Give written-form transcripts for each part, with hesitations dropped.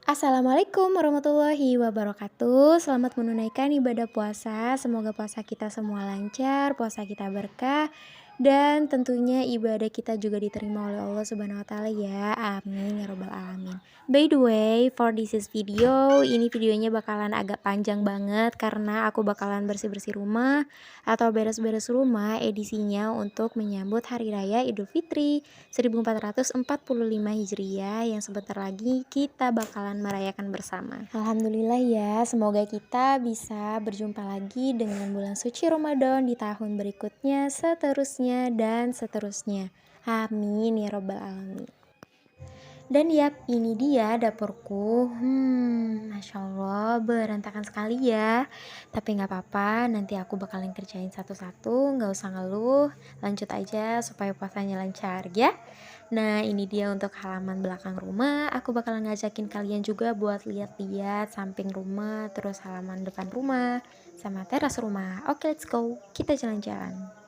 Assalamualaikum warahmatullahi wabarakatuh. Selamat menunaikan ibadah puasa. Semoga puasa kita semua lancar, puasa kita berkah, dan tentunya ibadah kita juga diterima oleh Allah Subhanahu wa taala ya. Amin ya robbal alamin. By the way, for this is video, ini videonya bakalan agak panjang banget karena aku bakalan bersih-bersih rumah atau beres-beres rumah edisinya untuk menyambut Hari Raya Idul Fitri 1445 Hijriah yang sebentar lagi kita bakalan merayakan bersama. Alhamdulillah ya, semoga kita bisa berjumpa lagi dengan bulan suci Ramadan di tahun berikutnya, seterusnya dan seterusnya. Amin ya robbal alamin. Dan yap, ini dia dapurku. Masya Allah, berantakan sekali ya. Tapi nggak apa-apa, nanti aku bakalan kerjain satu-satu, nggak usah ngeluh. Lanjut aja supaya puasanya lancar ya. Nah, ini dia untuk halaman belakang rumah. Aku bakalan ngajakin kalian juga buat lihat-lihat samping rumah, terus halaman depan rumah, sama teras rumah. Oke, let's go. Kita jalan-jalan.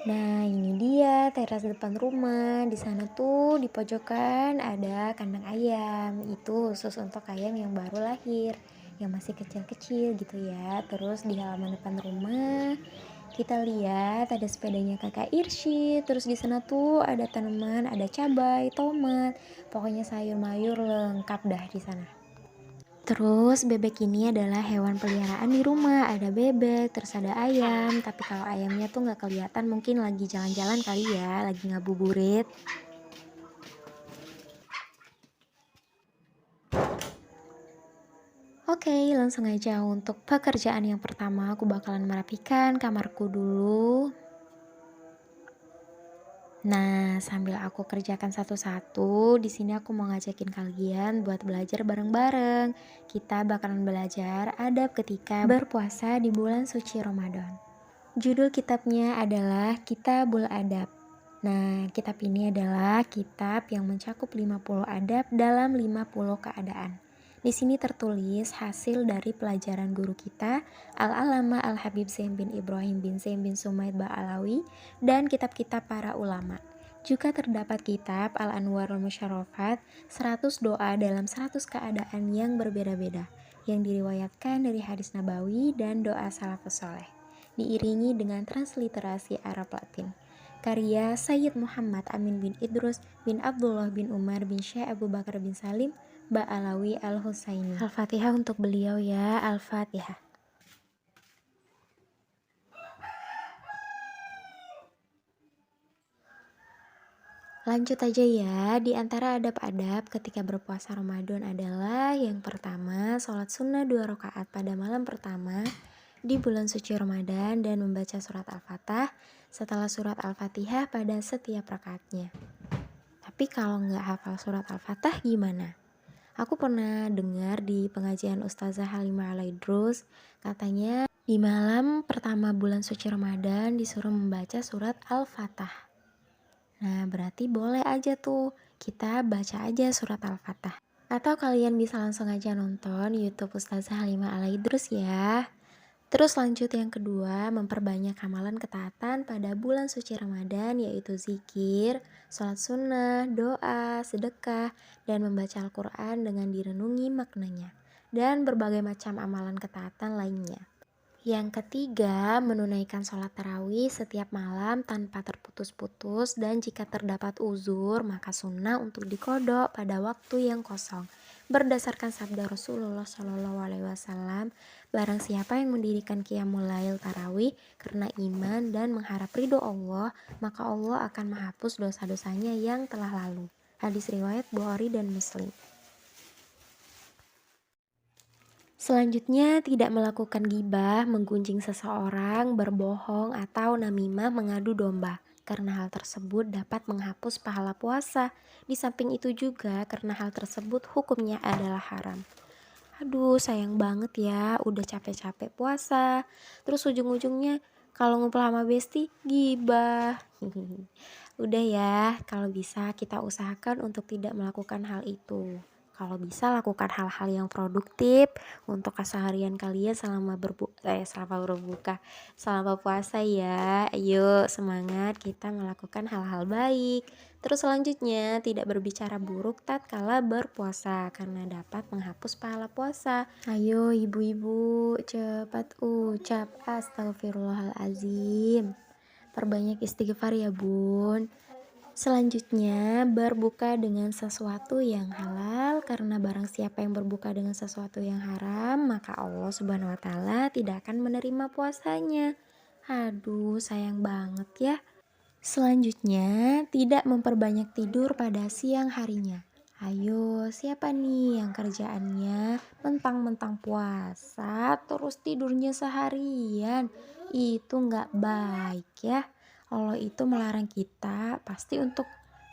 Nah, ini dia teras depan rumah. Di sana tuh di pojokan ada kandang ayam. Itu khusus untuk ayam yang baru lahir, yang masih kecil-kecil gitu ya. Terus di halaman depan rumah kita lihat ada sepedanya Kakak Irsy. Terus di sana tuh ada tanaman, ada cabai, tomat. Pokoknya sayur mayur lengkap dah di sana. Terus bebek ini adalah hewan peliharaan di rumah. Ada bebek, terus ada ayam. Tapi kalau ayamnya tuh nggak kelihatan, mungkin lagi jalan-jalan kali ya, lagi ngabuburit. Oke, langsung aja untuk pekerjaan yang pertama. Aku bakalan merapikan kamarku dulu. Nah, sambil aku kerjakan satu-satu, di sini aku mau ngajakin kalian buat belajar bareng-bareng. Kita bakalan belajar adab ketika berpuasa di bulan suci Ramadan. Judul kitabnya adalah Kitabul Adab. Nah, kitab ini adalah kitab yang mencakup 50 adab dalam 50 keadaan. Di sini tertulis hasil dari pelajaran guru kita, Al-Alama Al-Habib Zain bin Ibrahim bin Zain bin Sumaid Ba'alawi, dan kitab-kitab para ulama. Juga terdapat kitab Al-Anwarul Musyarrafat, 100 doa dalam 100 keadaan yang berbeda-beda, yang diriwayatkan dari hadis nabawi dan doa salafus soleh, diiringi dengan transliterasi Arab Latin. Karya Sayyid Muhammad Amin bin Idrus bin Abdullah bin Umar bin Syekh Abu Bakar bin Salim Ba'alawi Al-Husaini. Al-Fatihah untuk beliau ya, Al-Fatihah. Lanjut aja ya, di antara adab-adab ketika berpuasa Ramadan adalah yang pertama, sholat sunnah 2 rakaat pada malam pertama di bulan suci Ramadan dan membaca surat Al-Fatah setelah surat Al-Fatihah pada setiap rakaatnya. Tapi kalau nggak hafal surat Al-Fatah gimana? Aku pernah dengar di pengajian Ustazah Halimah Al-Idrus, katanya di malam pertama bulan suci Ramadan disuruh membaca surat Al-Fatah. Nah, berarti boleh aja tuh kita baca aja surat Al-Fatah. Atau kalian bisa langsung aja nonton YouTube Ustazah Halimah Al-Idrus ya. Terus lanjut yang kedua, memperbanyak amalan ketaatan pada bulan suci Ramadan, yaitu zikir, sholat sunnah, doa, sedekah, dan membaca Al-Quran dengan direnungi maknanya, dan berbagai macam amalan ketaatan lainnya. Yang ketiga, menunaikan sholat tarawih setiap malam tanpa terputus-putus, dan jika terdapat uzur, maka sunnah untuk dikodok pada waktu yang kosong. Berdasarkan sabda Rasulullah SAW, barang siapa yang mendirikan qiyamul lail tarawih karena iman dan mengharap ridho Allah, maka Allah akan menghapus dosa-dosanya yang telah lalu. Hadis riwayat Bukhari dan Muslim. Selanjutnya, tidak melakukan gibah, menggunjing seseorang, berbohong, atau namimah mengadu domba. Karena hal tersebut dapat menghapus pahala puasa. Di samping itu juga karena hal tersebut hukumnya adalah haram. Aduh, sayang banget ya, udah capek-capek puasa. Terus ujung-ujungnya kalau ngumpul sama besti, gibah. Udah ya, kalau bisa kita usahakan untuk tidak melakukan hal itu. Kalau bisa lakukan hal-hal yang produktif untuk keseharian kalian selama berbuka, selama puasa ya. Ayo semangat kita melakukan hal-hal baik. Terus selanjutnya, tidak berbicara buruk tatkala berpuasa karena dapat menghapus pahala puasa. Ayo ibu-ibu, cepat ucap astagfirullahalazim. Perbanyak istighfar ya bun. Selanjutnya, berbuka dengan sesuatu yang halal karena barang siapa yang berbuka dengan sesuatu yang haram, maka Allah Subhanahu wa taala tidak akan menerima puasanya. Aduh, sayang banget ya. Selanjutnya, tidak memperbanyak tidur pada siang harinya. Ayo, siapa nih yang kerjaannya mentang-mentang puasa terus tidurnya seharian? Itu nggak baik ya. Allah itu melarang kita pasti untuk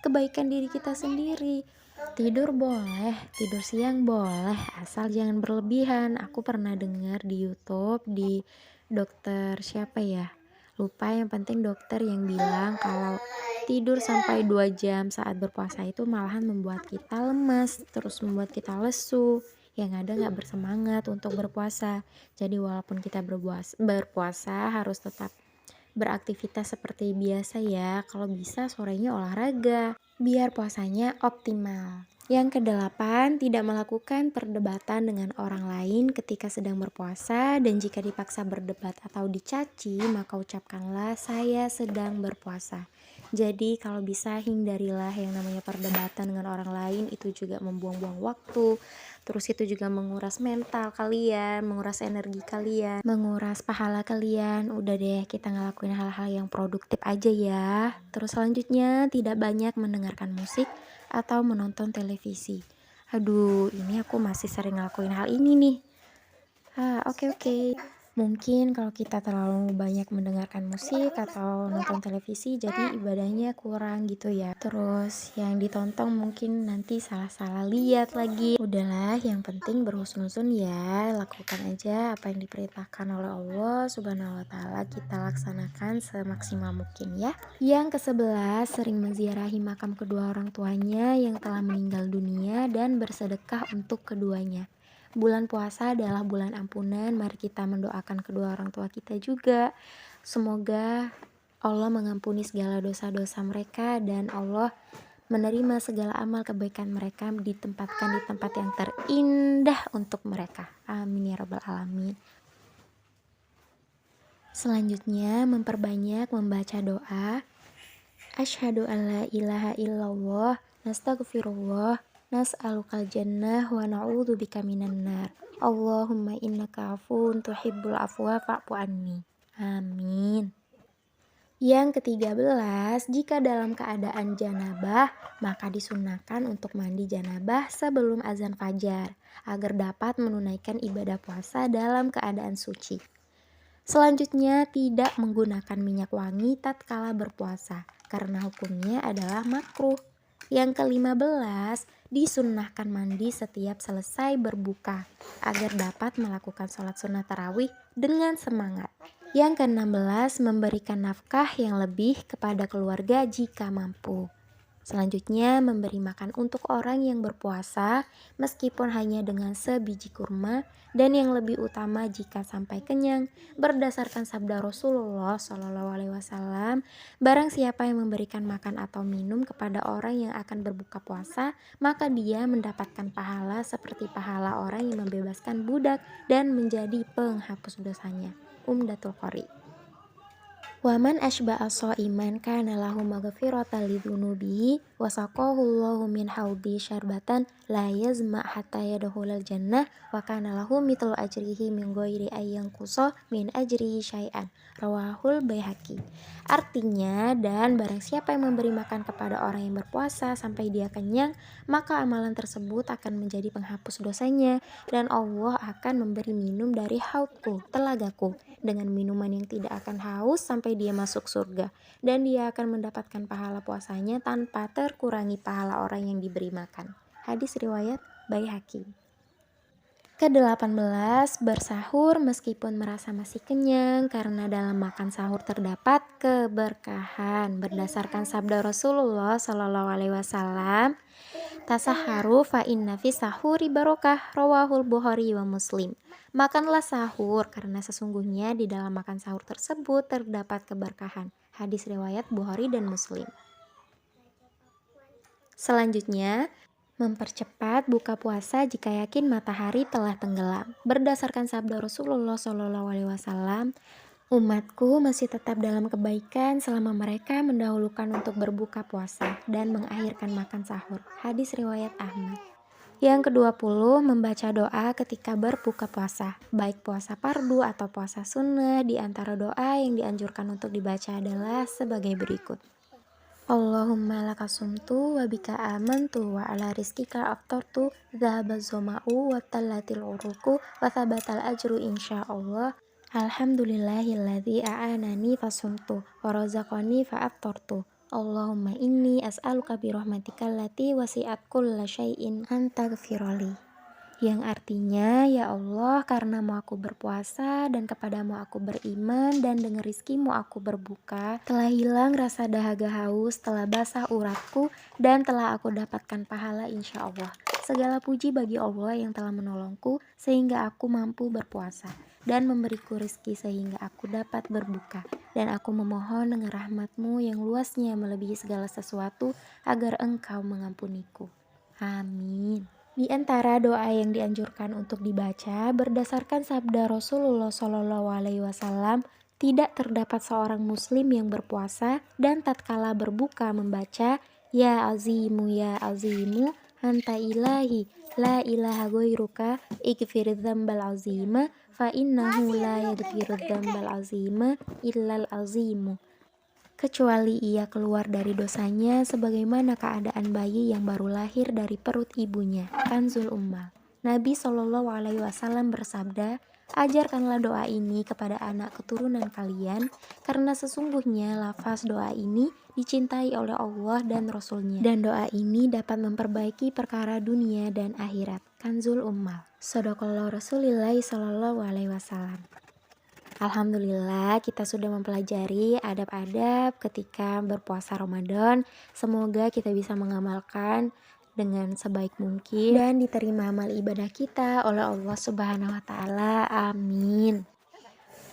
kebaikan diri kita sendiri. Tidur boleh, tidur siang boleh, asal jangan berlebihan. Aku pernah dengar di YouTube di dokter siapa ya? Lupa, yang penting dokter yang bilang kalau tidur sampai 2 jam saat berpuasa itu malahan membuat kita lemas, terus membuat kita lesu, yang ada nggak bersemangat untuk berpuasa. Jadi walaupun kita berpuasa harus tetap beraktivitas seperti biasa ya. Kalau bisa sorenya olahraga, biar puasanya optimal. Yang kedelapan, tidak melakukan perdebatan dengan orang lain ketika sedang berpuasa, dan jika dipaksa berdebat atau dicaci, maka ucapkanlah saya sedang berpuasa. Jadi kalau bisa hindarilah yang namanya perdebatan dengan orang lain, itu juga membuang-buang waktu. Terus itu juga menguras mental kalian, menguras energi kalian, menguras pahala kalian. Udah deh, kita ngelakuin hal-hal yang produktif aja ya. Terus selanjutnya, tidak banyak mendengarkan musik atau menonton televisi. Aduh, ini aku masih sering ngelakuin hal ini nih. Oke. Mungkin kalau kita terlalu banyak mendengarkan musik atau nonton televisi, jadi ibadahnya kurang gitu ya. Terus yang ditonton mungkin nanti salah-salah lihat lagi. Udahlah, yang penting berhusnuzon ya. Lakukan aja apa yang diperintahkan oleh Allah Subhanahu wa taala, kita laksanakan semaksimal mungkin ya. Yang ke-11, sering menziarahi makam kedua orang tuanya yang telah meninggal dunia dan bersedekah untuk keduanya. Bulan puasa adalah bulan ampunan, mari kita mendoakan kedua orang tua kita juga. Semoga Allah mengampuni segala dosa-dosa mereka dan Allah menerima segala amal kebaikan mereka, ditempatkan di tempat yang terindah untuk mereka. Amin ya rabbal alamin. Selanjutnya, memperbanyak membaca doa. Asyhadu an la ilaha illallah, nastaghfirullah, nas'alukal jannah wa na'udzubika minan nar. Allahumma innaka afuwun tuhibbul afwa fa'fu anni. Amin. Yang ke-13, jika dalam keadaan janabah, maka disunahkan untuk mandi janabah sebelum azan fajar, agar dapat menunaikan ibadah puasa dalam keadaan suci. Selanjutnya, tidak menggunakan minyak wangi tatkala berpuasa, karena hukumnya adalah makruh. Yang ke-15, disunnahkan mandi setiap selesai berbuka, agar dapat melakukan sholat sunnah tarawih dengan semangat. Yang ke-16, memberikan nafkah yang lebih kepada keluarga jika mampu. Selanjutnya, memberi makan untuk orang yang berpuasa meskipun hanya dengan sebiji kurma, dan yang lebih utama jika sampai kenyang, berdasarkan sabda Rasulullah SAW, barang siapa yang memberikan makan atau minum kepada orang yang akan berbuka puasa, maka dia mendapatkan pahala seperti pahala orang yang membebaskan budak dan menjadi penghapus dosanya. Umdatul Qori. Waman asba'a sha'iman kana lahu maghfiratan lidzunubihi wa saqahu Allahu min haudi syarbatan la yazma hatta yadkhulal jannah wa kana lahu mithlu ajrihi min ghairi ayyanqusa min ajrihi syai'an. Rawahul Baihaqi. Artinya, dan barang siapa yang memberi makan kepada orang yang berpuasa sampai dia kenyang, maka amalan tersebut akan menjadi penghapus dosanya, dan Allah akan memberi minum dari haudku, telagaku, dengan minuman yang tidak akan haus sampai dia masuk surga, dan dia akan mendapatkan pahala puasanya tanpa terkurangi pahala orang yang diberi makan. Hadis riwayat Baihaqi. Ke-18, bersahur meskipun merasa masih kenyang, karena dalam makan sahur terdapat keberkahan. Berdasarkan sabda Rasulullah SAW, Tasaharu fa inna fi sahuri barokah, rawahul Bukhari wa Muslim. Makanlah sahur karena sesungguhnya di dalam makan sahur tersebut terdapat keberkahan. Hadis riwayat Bukhari dan Muslim. Selanjutnya, mempercepat buka puasa jika yakin matahari telah tenggelam. Berdasarkan sabda Rasulullah SAW, umatku masih tetap dalam kebaikan selama mereka mendahulukan untuk berbuka puasa dan mengakhirkan makan sahur. Hadis riwayat Ahmad. Yang ke-20, membaca doa ketika berbuka puasa. Baik puasa fardu atau puasa sunnah, di antara doa yang dianjurkan untuk dibaca adalah sebagai berikut. Allahumma laka sumtu wa bika amantu wa ala rizkika aftartu dhahaba zoma'u wa tallatil uruku wa thabatal ajru insyaallah. Alhamdulillahilladzi a'anani fasumtu wa razaqani fa aftartu. Allahumma inni as'aluka birahmatika allati wasi'at kulla syai'in anta ghafirali. Yang artinya, ya Allah, karenamu aku berpuasa dan kepadamu aku beriman dan dengan rizkimu aku berbuka, telah hilang rasa dahaga haus, telah basah uratku, dan telah aku dapatkan pahala insya Allah. Segala puji bagi Allah yang telah menolongku sehingga aku mampu berpuasa dan memberiku rizki sehingga aku dapat berbuka. Dan aku memohon dengan rahmatmu yang luasnya melebihi segala sesuatu agar engkau mengampuniku. Amin. Di antara doa yang dianjurkan untuk dibaca berdasarkan sabda Rasulullah SAW, tidak terdapat seorang muslim yang berpuasa dan tatkala berbuka membaca ya azimu anta ilahi la ilaha ghairuka ighfir dzambal azima fa innahu la yaghfiru dzambal azima illal azimu, kecuali ia keluar dari dosanya sebagaimana keadaan bayi yang baru lahir dari perut ibunya. Kanzul Ummal. Nabi SAW bersabda, ajarkanlah doa ini kepada anak keturunan kalian, karena sesungguhnya lafaz doa ini dicintai oleh Allah dan Rasulnya, dan doa ini dapat memperbaiki perkara dunia dan akhirat. Kanzul Ummal. Shadaqallahu Rasulillah SAW. Alhamdulillah kita sudah mempelajari adab-adab ketika berpuasa Ramadan. Semoga kita bisa mengamalkan dengan sebaik mungkin dan diterima amal ibadah kita oleh Allah Subhanahu wa taala. Amin.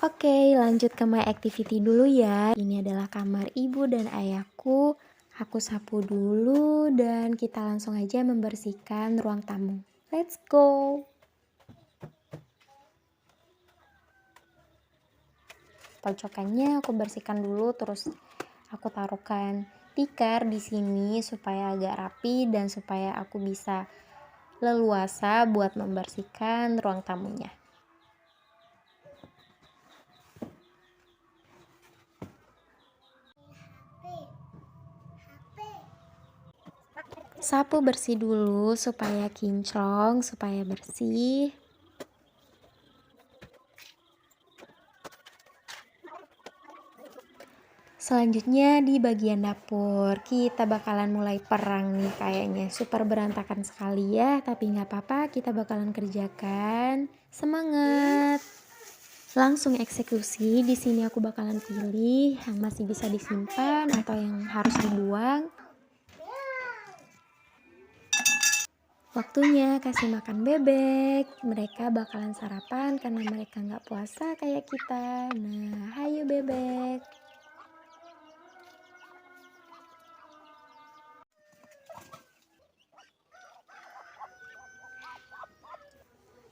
Oke, lanjut ke my activity dulu ya. Ini adalah kamar ibu dan ayahku. Aku sapu dulu dan kita langsung aja membersihkan ruang tamu. Let's go. Pojokannya aku bersihkan dulu, terus aku taruhkan tikar di sini supaya agak rapi dan supaya aku bisa leluasa buat membersihkan ruang tamunya. Sapu bersih dulu supaya kinclong, supaya bersih. Selanjutnya di bagian dapur, kita bakalan mulai perang nih kayaknya. Super berantakan sekali ya, tapi nggak apa-apa, kita bakalan kerjakan. Semangat! Langsung eksekusi. Di sini aku bakalan pilih yang masih bisa disimpan atau yang harus dibuang. Waktunya kasih makan bebek. Mereka bakalan sarapan karena mereka nggak puasa kayak kita. Nah, hayo bebek.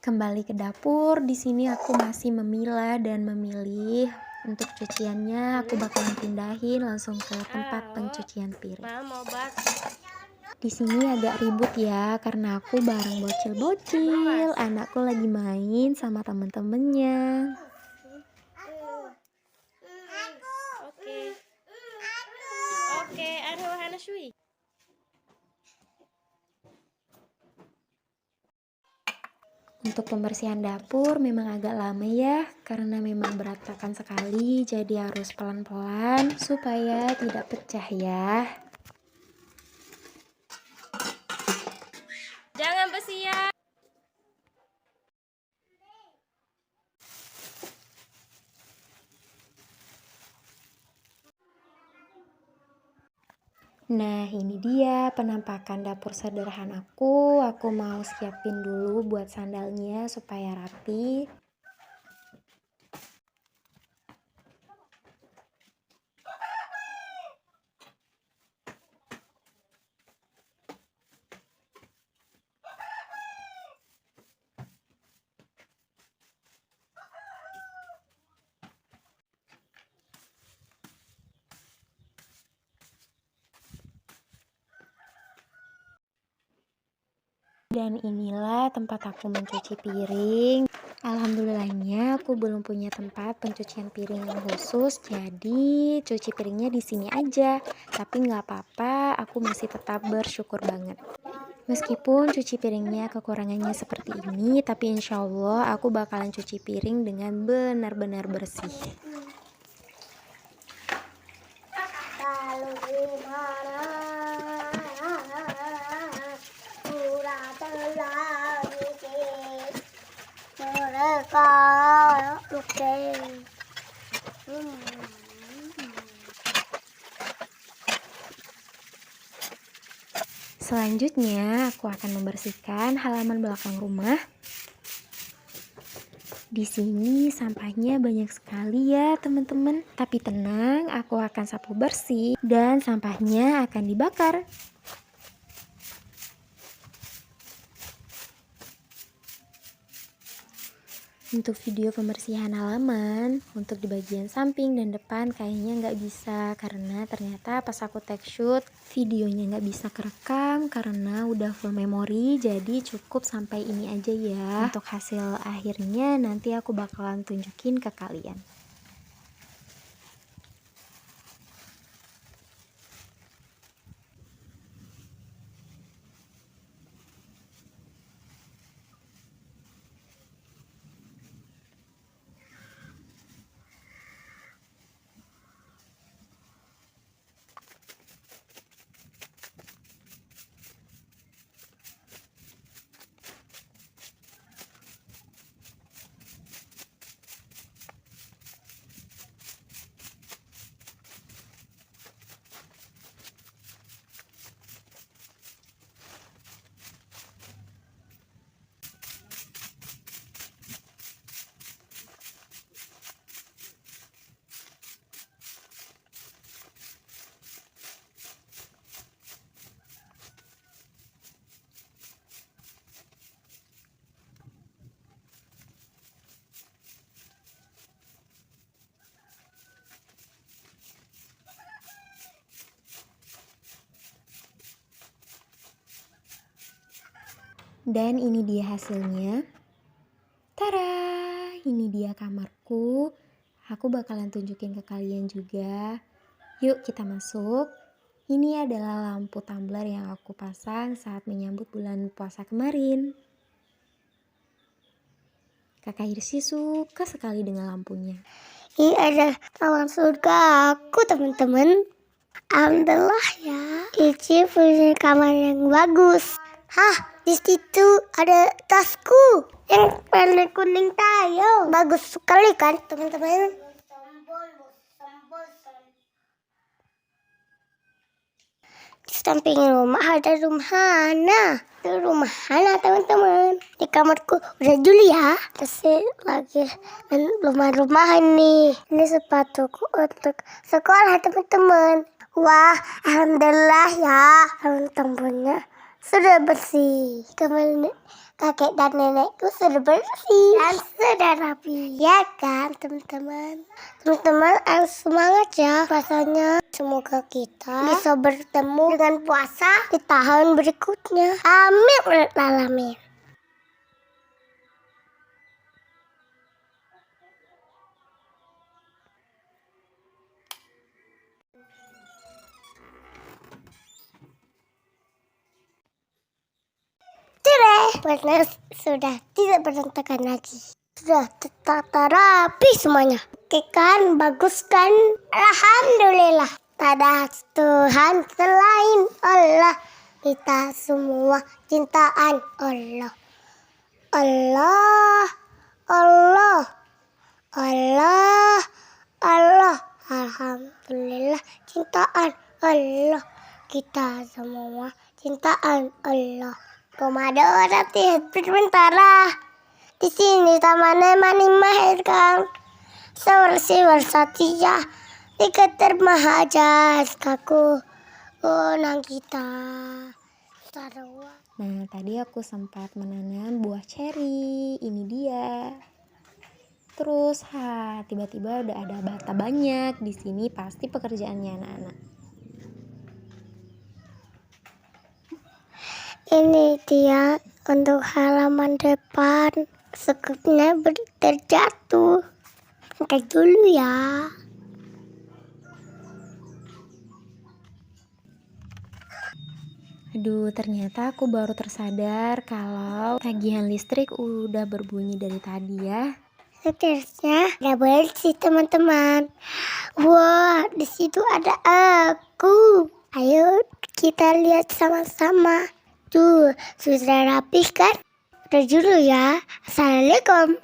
Kembali ke dapur, di sini aku masih memilah dan memilih. Untuk cuciannya aku bakalan pindahin langsung ke tempat pencucian piring. Di sini agak ribut ya karena aku bareng bocil-bocil. Anakku lagi main sama temen-temennya. Oke, ada wahana shui. Untuk pembersihan dapur memang agak lama ya, karena memang berantakan sekali, jadi harus pelan-pelan supaya tidak pecah ya. Jangan bersiap. Nah, ini dia penampakan dapur sederhana aku. Aku mau siapin dulu buat sandalnya supaya rapi. Dan inilah tempat aku mencuci piring. Alhamdulillahnya aku belum punya tempat pencucian piring yang khusus, jadi cuci piringnya di sini aja. Tapi nggak apa-apa, aku masih tetap bersyukur banget. Meskipun cuci piringnya kekurangannya seperti ini, tapi insya Allah aku bakalan cuci piring dengan benar-benar bersih. Selanjutnya, aku akan membersihkan halaman belakang rumah. Di sini sampahnya banyak sekali ya teman-teman. Tapi tenang, aku akan sapu bersih dan sampahnya akan dibakar. Untuk video pembersihan halaman, untuk di bagian samping dan depan kayaknya nggak bisa, karena ternyata pas aku take shoot videonya nggak bisa kerekam karena udah full memori. Jadi cukup sampai ini aja ya. Untuk hasil akhirnya nanti aku bakalan tunjukin ke kalian. Dan ini dia hasilnya. Tara, ini dia kamarku. Aku bakalan tunjukin ke kalian juga. Yuk kita masuk. Ini adalah lampu tumbler yang aku pasang saat menyambut bulan puasa kemarin. Kakak Hirsi suka sekali dengan lampunya. Ini ada taman surga aku teman-teman. Alhamdulillah ya. Ici punya kamar yang bagus. Hah, di situ ada tasku yang warna kuning tayo. Bagus sekali kan teman-teman? Di samping rumah ada rumah Hana. Itu rumah Hana teman-teman. Di kamarku udah Juli ya. Kasih lagi rumah-rumahan nih. Ini sepatuku untuk sekolah teman-teman. Wah, alhamdulillah ya. Teman-temannya sudah bersih. Kemarin kakek dan nenekku sudah bersih dan sudah rapi. Ya kan teman-teman? Teman-teman harus semangat ya puasanya. Semoga kita bisa bertemu dengan puasa di tahun berikutnya. Amin. Alamin. Warna sudah tidak berantakan lagi. Sudah tertata rapi semuanya. Oke kan, bagus kan? Alhamdulillah. Tak ada Tuhan selain Allah. Kita semua cintaan Allah. Allah, Allah, Allah, Allah. Alhamdulillah cintaan Allah. kita semua cintaan Allah. Ramadan nanti sementara. Di sini tamannya mani melahirkan. Sewarsi warsatija. Diketer mahajas kaku. Nang kita. Sarwa. Nah, tadi aku sempat menanam buah ceri. Ini dia. Terus, tiba-tiba udah ada bata banyak di sini. Pasti pekerjaannya anak-anak. Ini dia untuk halaman depan. Sekupnya terjatuh. Angkat dulu ya. Aduh, ternyata aku baru tersadar kalau tagihan listrik udah berbunyi dari tadi ya. Seterusnya ada bersih teman-teman. Wah, di situ ada aku. Ayo kita lihat sama-sama. Tuh, sudah rapih kan? Udah dulu ya. Assalamualaikum.